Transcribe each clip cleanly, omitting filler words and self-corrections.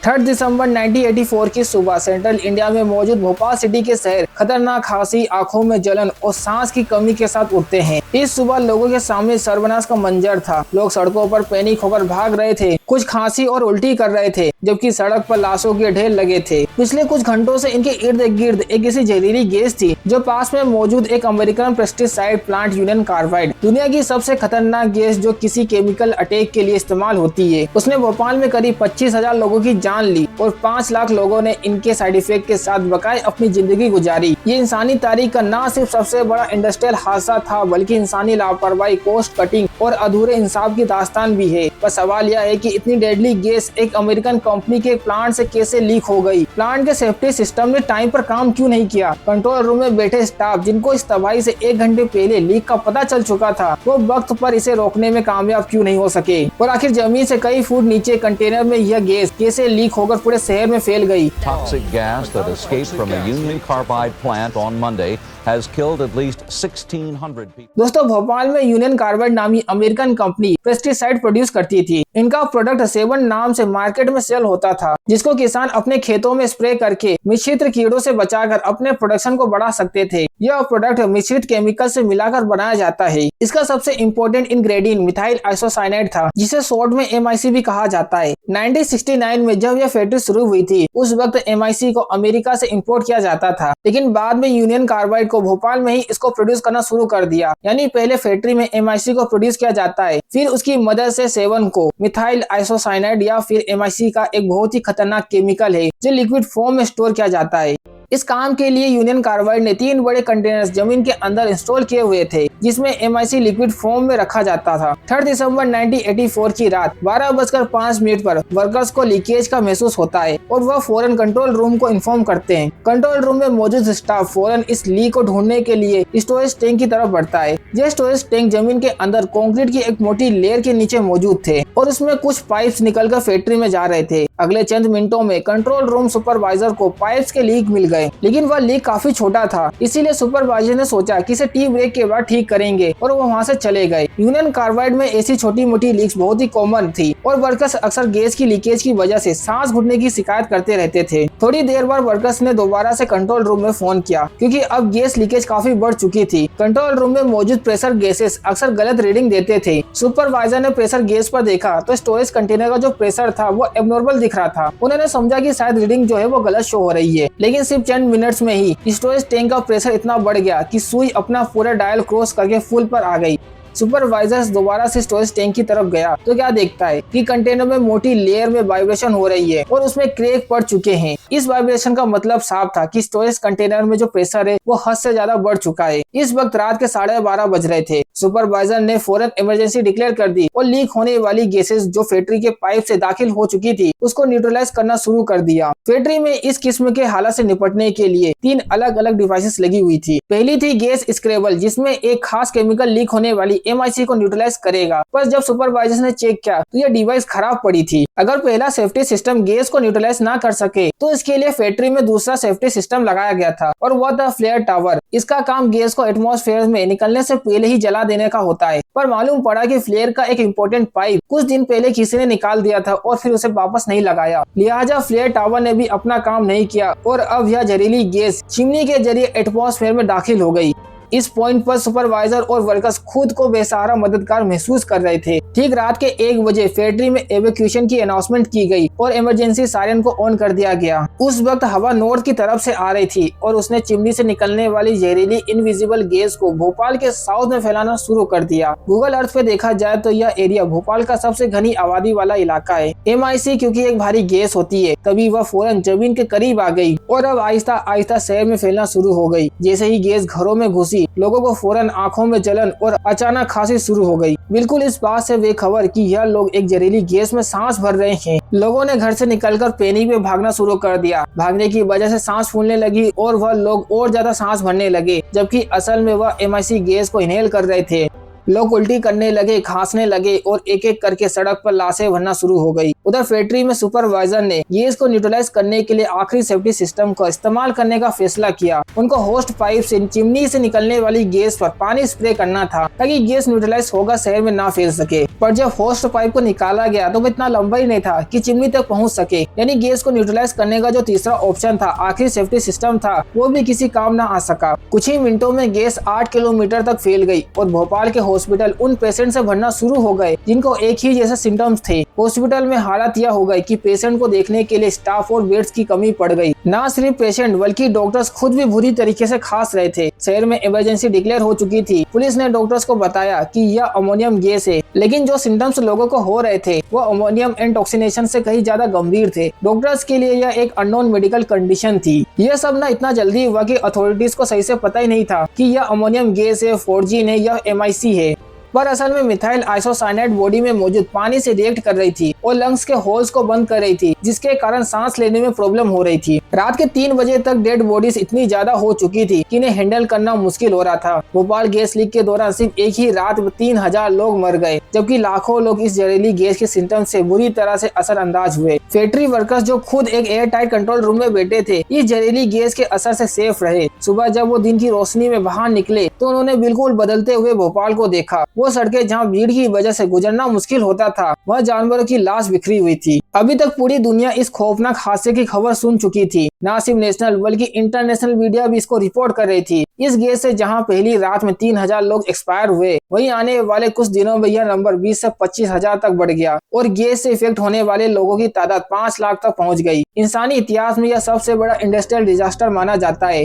3 दिसंबर 1984 की सुबह central India में मौजूद भोपाल सिटी के शहर खतरनाक खांसी, आंखों में जलन और सांस की कमी के साथ उठते हैं। इस सुबह लोगों के सामने सर्वनाश का मंजर था। लोग सड़कों पर पैनिक होकर भाग रहे थे, कुछ खांसी और उल्टी कर रहे थे, जबकि सड़क पर लाशों के ढेर लगे थे। पिछले कुछ घंटों से इनके इर्द गिर्द एक ऐसी जहरीली गैस थी जो पास में मौजूद एक American pesticide plant union carbide, दुनिया की सबसे खतरनाक गैस जो किसी केमिकल अटैक के लिए इस्तेमाल होती है। उसने भोपाल में करीब 25,000 लोगों की जान ली और 5 लाख लोगों ने इनके साइड इफेक्ट के साथ बकाए अपनी जिंदगी गुजारी। ये इंसानी तारीख का न सिर्फ सबसे बड़ा इंडस्ट्रियल हादसा था, बल्कि इंसानी लापरवाही, कॉस्ट कटिंग और अधूरे इंसाफ की दास्तान भी है। पर सवाल यह है कि इतनी डेडली गैस एक अमेरिकन कंपनी के प्लांट से कैसे लीक हो गई? प्लांट के सेफ्टी सिस्टम ने टाइम पर काम क्यों नहीं किया? कंट्रोल रूम में बैठे स्टाफ, जिनको इस तबाही से 1 घंटे पहले लीक का पता चल चुका था, वो वक्त पर इसे रोकने में कामयाब क्यों नहीं हो सके? और आखिर जमीन से कई फुट नीचे कंटेनर में यह गैस कैसे लीक होकर पूरे शहर में फैल गई? Toxic gas that escaped from a Union Carbide plant on Monday has killed at least 1,600 people. दोस्तों, भोपाल में यूनियन कार्बाइड नामी अमेरिकन कंपनी पेस्टिसाइड प्रोड्यूस करती थी। इनका प्रोडक्ट सेवन नाम से मार्केट में सेल होता था, जिसको किसान अपने खेतों में स्प्रे करके मिश्रित कीड़ों से बचाकर अपने प्रोडक्शन को बढ़ा सकते थे। यह प्रोडक्ट मिश्रित केमिकल से मिलाकर बनाया जाता है। इसका सबसे इम्पोर्टेंट इंग्रेडिएंट मिथाइल आइसोसाइनाइड था, जिसे शॉर्ट में MIC भी कहा जाता है। 1969 में जब यह फैक्ट्री शुरू हुई थी, उस वक्त MIC को अमेरिका से इम्पोर्ट किया जाता था, लेकिन बाद में यूनियन कार्बाइड को भोपाल में ही इसको प्रोड्यूस करना शुरू कर दिया। यानी पहले फैक्ट्री में MIC को प्रोड्यूस किया जाता है, फिर उसकी मदद से सेवन को मिथाइल आइसोसाइनाइड या फिर MIC का एक बहुत ही खतरनाक केमिकल है जो लिक्विड फॉर्म में स्टोर किया जाता है। इस काम के लिए यूनियन कार्बाइड ने 3 बड़े कंटेनर्स जमीन के अंदर इंस्टॉल किए हुए थे, जिसमें MIC लिक्विड फॉर्म में रखा जाता था। 3 दिसंबर 1984 की रात 12:05 पर वर्कर्स को लीकेज का महसूस होता है और वह फौरन कंट्रोल रूम को इन्फॉर्म करते हैं। कंट्रोल रूम में मौजूद स्टाफ फौरन इस लीक को ढूंढने के लिए स्टोरेज टैंक की तरफ बढ़ता है। यह स्टोरेज टैंक जमीन के अंदर कंक्रीट की एक मोटी लेयर के नीचे मौजूद थे और उसमें कुछ पाइप्स निकलकर फैक्ट्री में जा रहे थे। अगले चंद मिनटों में कंट्रोल रूम सुपरवाइजर को पाइप्स के लीक मिल गए, लेकिन वह लीक काफी छोटा था, इसीलिए सुपरवाइजर ने सोचा कि इसे टी ब्रेक के बाद ठीक करेंगे और वो वहाँ से चले गए। यूनियन कार्बाइड में ऐसी छोटी मोटी लीक्स बहुत ही कॉमन थी और वर्कर्स अक्सर गैस की लीकेज की वजह से सांस घुटने की शिकायत करते रहते थे। थोड़ी देर बाद वर्कर्स ने दोबारा से कंट्रोल रूम में फोन किया, क्योंकि अब गैस लीकेज काफी बढ़ चुकी थी। कंट्रोल रूम में मौजूद प्रेशर गैसेस अक्सर गलत रीडिंग देते थे। सुपरवाइजर ने प्रेशर गेज पर देखा तो स्टोरेज कंटेनर का जो प्रेशर था वो एबनॉर्मल दिख रहा था। उन्होंने समझा कि शायद रीडिंग जो है वो गलत शो हो रही है, लेकिन सिर्फ चंद मिनट्स में ही स्टोरेज टैंक का प्रेशर इतना बढ़ गया कि सुई अपना पूरा डायल क्रॉस करके फुल पर आ गई। सुपरवाइजर दोबारा से स्टोरेज टैंक की तरफ गया तो क्या देखता है कि कंटेनर में मोटी लेयर में वाइब्रेशन हो रही है और उसमें क्रैक पड़ चुके हैं। इस वाइब्रेशन का मतलब साफ था कि स्टोरेज कंटेनर में जो प्रेशर है वो हद से ज्यादा बढ़ चुका है। इस वक्त रात के 12:30 बज रहे थे। सुपरवाइजर ने फौरन इमरजेंसी डिक्लेयर कर दी और लीक होने वाली गैसेस जो फैक्ट्री के पाइप से दाखिल हो चुकी थी उसको न्यूट्रलाइज करना शुरू कर दिया। फैक्ट्री में इस किस्म के हालात से निपटने के लिए 3 अलग अलग डिवाइसेस लगी हुई थी। पहली थी गैस स्क्रैबल, जिसमें एक खास केमिकल लीक होने वाली MIC को न्यूट्रलाइज करेगा। पर जब सुपरवाइजर ने चेक किया तो यह डिवाइस खराब पड़ी थी। अगर पहला सेफ्टी सिस्टम गैस को न्यूट्रलाइज ना कर सके तो इसके लिए फैक्ट्री में दूसरा सेफ्टी सिस्टम लगाया गया था और वह था फ्लेयर टावर। इसका काम गैस को एटमॉस्फेयर में निकलने से पहले ही जला देने का होता है। पर मालूम पड़ा कि फ्लेयर का एक इम्पोर्टेंट पाइप कुछ दिन पहले किसी ने निकाल दिया था और फिर उसे वापस नहीं लगाया, लिहाजा फ्लेयर टावर ने भी अपना काम नहीं किया और अब यह जहरीली गैस चिमनी के जरिए एटमॉस्फेयर में दाखिल हो गई। इस पॉइंट पर सुपरवाइजर और वर्कर्स खुद को बेसहारा मददगार महसूस कर रहे थे। ठीक रात के 1 बजे फैक्ट्री में एवैक्यूएशन की अनाउंसमेंट की गई और इमरजेंसी सायरन को ऑन कर दिया गया। उस वक्त हवा नॉर्थ की तरफ से आ रही थी और उसने चिमनी से निकलने वाली जहरीली इनविजिबल गैस को भोपाल के साउथ में फैलाना शुरू कर दिया। गूगल अर्थ पे देखा जाए तो यह एरिया भोपाल का सबसे घनी आबादी वाला इलाका है। MIC क्योंकि एक भारी गैस होती है, तभी वह फौरन जमीन के करीब आ गई और अब आहिस्ता आहिस्ता शहर में फैलना शुरू हो गई। जैसे ही गैस घरों में घुसी, लोगों को फौरन आंखों में जलन और अचानक खांसी शुरू हो गई। बिल्कुल इस बात से बेखबर कि यह लोग एक जहरीली गैस में सांस भर रहे हैं। लोगों ने घर से निकलकर पैनिक में भागना शुरू कर दिया। भागने की वजह से सांस फूलने लगी और वह लोग और ज्यादा सांस भरने लगे, जबकि असल में वह MIC गैस को इनहेल कर रहे थे। लोग उल्टी करने लगे, खांसने लगे और एक एक करके सड़क पर लाशें भरना शुरू हो गई। उधर फैक्ट्री में सुपरवाइजर ने गैस को न्यूट्रलाइज करने के लिए आखिरी सेफ्टी सिस्टम का इस्तेमाल करने का फैसला किया। उनको होस्ट पाइप से चिमनी से निकलने वाली गैस पर पानी स्प्रे करना था ताकि गैस न्यूट्रलाइज होकर शहर में ना फैल सके। पर जब होस्ट पाइप को निकाला गया तो वो इतना लंबा ही नहीं था कि चिमनी तक पहुंच सके। यानी गैस को न्यूट्रलाइज करने का जो तीसरा ऑप्शन था, आखिरी सेफ्टी सिस्टम था, वो भी किसी काम न आ सका। कुछ ही मिनटों में गैस 8 किलोमीटर तक फैल गई और भोपाल के हॉस्पिटल उन पेशेंट से भरना शुरू हो गए जिनको एक ही जैसे सिम्टम्स थे। हॉस्पिटल में हालत यह हो गई कि पेशेंट को देखने के लिए स्टाफ और बेड्स की कमी पड़ गई। न सिर्फ पेशेंट बल्कि डॉक्टर्स खुद भी बुरी तरीके से खांस रहे थे। शहर में इमरजेंसी डिक्लेयर हो चुकी थी। पुलिस ने डॉक्टर्स को बताया कि यह अमोनियम गैस है, लेकिन जो सिम्टम्स लोगों को हो रहे थे वो अमोनियम इंटॉक्सिनेशन से कहीं ज्यादा गंभीर थे। डॉक्टर्स के लिए यह एक अननोन मेडिकल कंडीशन थी। यह सब ना इतना जल्दी हुआ कि अथॉरिटीज को सही से पता ही नहीं था कि यह अमोनियम गैस है, फोर्जिन है या MIC है। पर असल में मिथाइल आइसोसाइनेट बॉडी में मौजूद पानी से रिएक्ट कर रही थी और लंग्स के होल्स को बंद कर रही थी, जिसके कारण सांस लेने में प्रॉब्लम हो रही थी। रात के 3 बजे तक डेड बॉडीज इतनी ज्यादा हो चुकी थी कि इन्हें हैंडल करना मुश्किल हो रहा था। भोपाल गैस लीक के दौरान सिर्फ एक ही रात में 3000 लोग मर गए, जबकि लाखों लोग इस जहरीली गैस के सिम्टम्स से बुरी तरह से असरअंदाज हुए। फैक्ट्री वर्कर्स जो खुद एक एयर टाइट कंट्रोल रूम में बैठे थे, इस जहरीली गैस के असर से सेफ रहे। सुबह जब वो दिन की रोशनी में बाहर निकले तो उन्होंने बिल्कुल बदलते हुए भोपाल को देखा। वो सड़कें जहाँ भीड़ की वजह से गुजरना मुश्किल होता था, वह जानवरों की लाश बिखरी हुई थी। अभी तक पूरी दुनिया इस खौफनाक हादसे की खबर सुन चुकी थी। न सिर्फ नेशनल बल्कि इंटरनेशनल मीडिया भी इसको रिपोर्ट कर रही थी। इस गैस से जहां पहली रात में 3000 लोग एक्सपायर हुए, वहीं आने वाले कुछ दिनों में यह नंबर 20 से 25,000 तक बढ़ गया और गैस से इफेक्ट होने वाले लोगों की तादाद 5 लाख तक पहुंच गई। इंसानी इतिहास में यह सबसे बड़ा इंडस्ट्रियल डिजास्टर माना जाता है।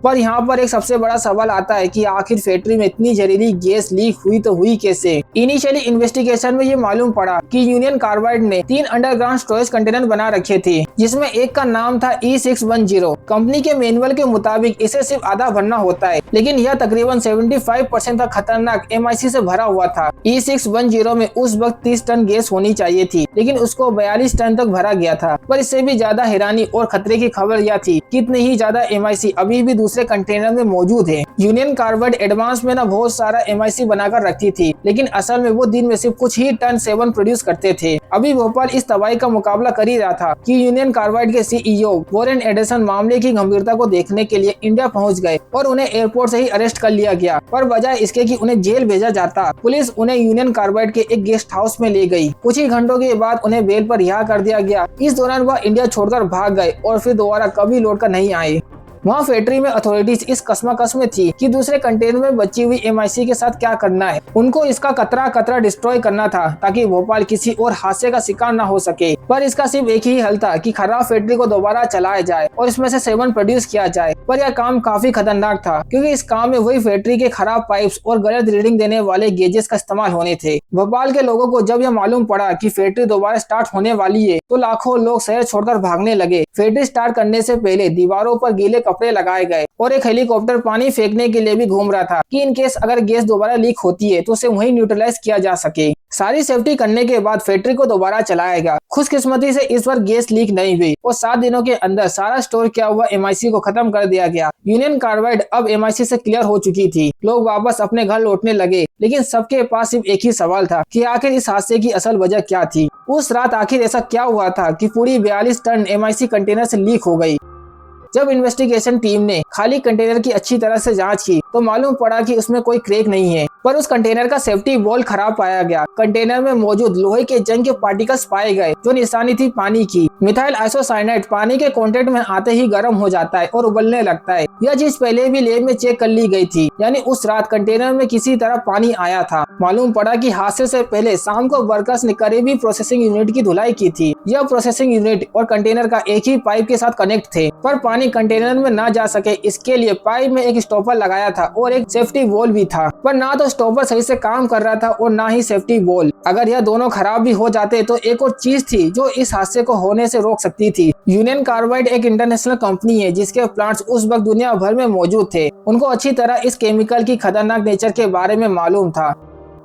पर यहाँ पर एक सबसे बड़ा सवाल आता है कि आखिर फैक्ट्री में इतनी जहरीली गैस लीक हुई तो हुई कैसे। इनिशियली इन्वेस्टिगेशन में ये मालूम पड़ा कि यूनियन कार्बाइड ने 3 अंडरग्राउंड स्टोरेज कंटेनर बना रखे थे, जिसमें एक का नाम था E610। कंपनी के मैनुअल के मुताबिक इसे सिर्फ आधा भरना होता है, लेकिन यह तकरीबन 75% तक खतरनाक MIC से भरा हुआ था। E610 में उस वक्त 30 टन गैस होनी चाहिए थी, लेकिन उसको 42 टन तक भरा गया था। पर इससे भी ज्यादा हैरानी और खतरे की खबर यह थी कि इतने ही ज्यादा MIC अभी भी दूसरे कंटेनर में मौजूद है। यूनियन कार्बाइड एडवांस में ना बहुत सारा MIC बनाकर रखती थी, लेकिन असल में वो दिन में सिर्फ कुछ ही टन 7 प्रोड्यूस करते थे। अभी भोपाल इस तबाही का मुकाबला कर ही रहा था कि यूनियन कार्बाइड के CEO वॉरेन एडरसन मामले की गंभीरता को देखने के लिए इंडिया पहुंच गए और उन्हें एयरपोर्ट से ही अरेस्ट कर लिया गया। पर बजाय इसके कि उन्हें जेल भेजा जाता, पुलिस उन्हें यूनियन कार्बाइड के एक गेस्ट हाउस में ले गई। कुछ ही घंटों के बाद उन्हें बेल पर रिहा कर दिया गया। इस दौरान वह इंडिया छोड़कर भाग गए और फिर दोबारा कभी लौट कर नहीं आए। वहाँ फैक्ट्री में अथॉरिटीज इस कस्मकस में थी कि दूसरे कंटेनर में बची हुई MIC के साथ क्या करना है। उनको इसका कतरा डिस्ट्रॉय करना था ताकि भोपाल किसी और हादसे का शिकार न हो सके। पर इसका सिर्फ एक ही हल था कि खराब फैक्ट्री को दोबारा चलाया जाए और इसमें से 7 प्रोड्यूस किया जाए। पर यह काम काफी खतरनाक था, क्योंकि इस काम में वही फैक्ट्री के खराब पाइप्स और गलत रीडिंग देने वाले गेजेस का इस्तेमाल होने थे। भोपाल के लोगों को जब यह मालूम पड़ा कि फैक्ट्री दोबारा स्टार्ट होने वाली है, तो लाखों लोग शहर छोड़कर भागने लगे। फैक्ट्री स्टार्ट करने से पहले दीवारों पर गीले कपड़े लगाए गए और एक हेलीकॉप्टर पानी फेंकने के लिए भी घूम रहा था कि इन केस अगर गैस दोबारा लीक होती है तो उसे वहीं न्यूट्रलाइज किया जा सके। सारी सेफ्टी करने के बाद फैक्ट्री को दोबारा चलाया गया। खुशकिस्मती से इस बार गैस लीक नहीं हुई और 7 दिनों के अंदर सारा स्टोर किया हुआ MIC को खत्म कर दिया गया। यूनियन कार्बाइड अब MIC से क्लियर हो चुकी थी। लोग वापस अपने घर लौटने लगे, लेकिन सबके पास सिर्फ एक ही सवाल था कि आखिर इस हादसे की असल वजह क्या थी। उस रात आखिर ऐसा क्या हुआ था कि पूरी 42 टन MIC कंटेनर से लीक हो गई। जब इन्वेस्टिगेशन टीम ने खाली कंटेनर की अच्छी तरह से जांच की तो मालूम पड़ा कि उसमें कोई क्रैक नहीं है, पर उस कंटेनर का सेफ्टी वॉल खराब पाया गया। कंटेनर में मौजूद लोहे के जंग के पार्टिकल्स पाए गए जो निशानी थी पानी की। मिथाइल आइसोसाइनेट पानी के कांटेक्ट में आते ही गर्म हो जाता है और उबलने लगता है। यह चीज पहले भी लैब में चेक कर ली गई थी, यानी उस रात कंटेनर में किसी तरह पानी आया था। मालूम पड़ा कि हादसे से पहले शाम को वर्कर्स ने करीबी प्रोसेसिंग यूनिट की धुलाई की थी। यह प्रोसेसिंग यूनिट और कंटेनर का एक ही पाइप के साथ कनेक्ट थे, पर पानी कंटेनर में ना जा सके इसके लिए पाइप में एक स्टॉपर लगाया था और एक सेफ्टी वॉल भी था। पर ना तो स्टॉपर सही से काम कर रहा था और ना ही सेफ्टी वॉल। अगर यह दोनों खराब भी हो जाते तो एक और चीज थी जो इस हादसे को होने से रोक सकती थी। यूनियन कार्बाइड एक इंटरनेशनल कंपनी है जिसके प्लांट्स उस वक्त दुनिया भर में मौजूद थे। उनको अच्छी तरह इस केमिकल की खतरनाक नेचर के बारे में मालूम था।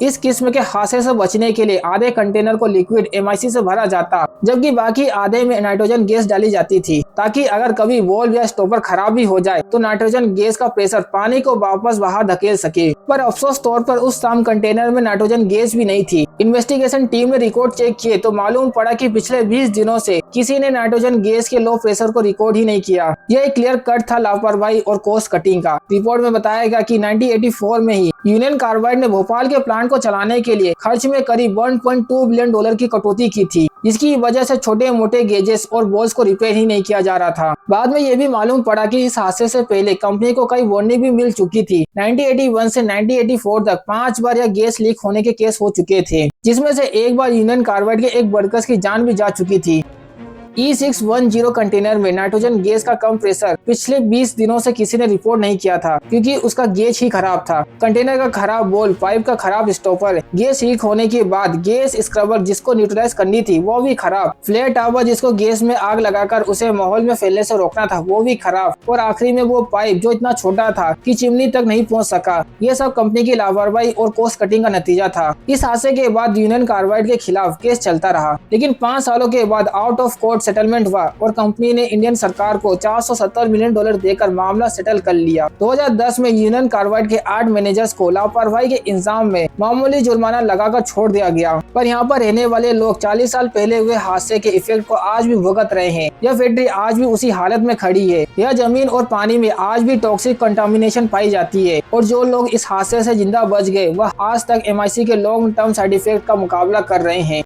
इस किस्म के हादसे से बचने के लिए आधे कंटेनर को लिक्विड MIC से भरा जाता, जबकि बाकी आधे में नाइट्रोजन गैस डाली जाती थी। ताकि अगर कभी वॉल्व या स्टॉपर खराब भी हो जाए तो नाइट्रोजन गैस का प्रेशर पानी को वापस बाहर धकेल सके। पर अफसोस तौर पर उस शाम कंटेनर में नाइट्रोजन गैस भी नहीं थी। इन्वेस्टिगेशन टीम ने रिकॉर्ड चेक किए तो मालूम पड़ा कि पिछले 20 दिनों से किसी ने नाइट्रोजन गैस के लो प्रेशर को रिकॉर्ड ही नहीं किया। यह एक क्लियर कट था लापरवाही और कॉस्ट कटिंग का। रिपोर्ट में बताया गया कि 1984 में ही यूनियन कार्बाइड ने भोपाल के प्लांट को चलाने के लिए खर्च में करीब $1.2 बिलियन की कटौती की थी, जिसकी वजह से छोटे मोटे गेजेस और बॉल्स को रिपेयर ही नहीं किया जा रहा था। बाद में यह भी मालूम पड़ा कि इस हादसे से पहले कंपनी को कई वार्निंग भी मिल चुकी थी। 1981 से 1984 तक 5 बार यह गैस लीक होने के केस हो चुके थे, जिसमें से एक बार यूनियन कार्बाइड के एक वर्कर्स की जान भी जा चुकी थी। E610 कंटेनर में नाइट्रोजन गैस का कम प्रेशर पिछले 20 दिनों से किसी ने रिपोर्ट नहीं किया था, क्योंकि उसका गेज ही खराब था। कंटेनर का खराब बोल, पाइप का खराब स्टॉपर, गैस लीक होने के बाद गैस स्क्रबर जिसको न्यूट्रलाइज करनी थी वो भी खराब, फ्लेयर टावर जिसको गैस में आग लगाकर उसे माहौल में फैलने से रोकना था वो भी खराब, और आखिरी में वो पाइप जो इतना छोटा था कि चिमनी तक नहीं पहुंच सका। ये सब कंपनी की लापरवाही और कॉस्ट कटिंग का नतीजा था। इस हादसे के बाद यूनियन कार्बाइड के खिलाफ केस चलता रहा, लेकिन 5 सालों के बाद आउट ऑफ कोर्ट सेटलमेंट हुआ और कंपनी ने इंडियन सरकार को $470 मिलियन देकर मामला सेटल कर लिया। 2010 में यूनियन कार्बाइड के 8 मैनेजर्स को लापरवाही के इल्जाम में मामूली जुर्माना लगाकर छोड़ दिया गया, पर यहाँ पर रहने वाले लोग 40 साल पहले हुए हादसे के इफेक्ट को आज भी भुगत रहे हैं। यह फैक्ट्री आज भी उसी हालत में खड़ी है। यह जमीन और पानी में आज भी टॉक्सिक कंटामिनेशन पाई जाती है, और जो लोग इस हादसे से जिंदा बच गए वह आज तक MIC के लॉन्ग टर्म साइड इफेक्ट का मुकाबला कर रहे हैं।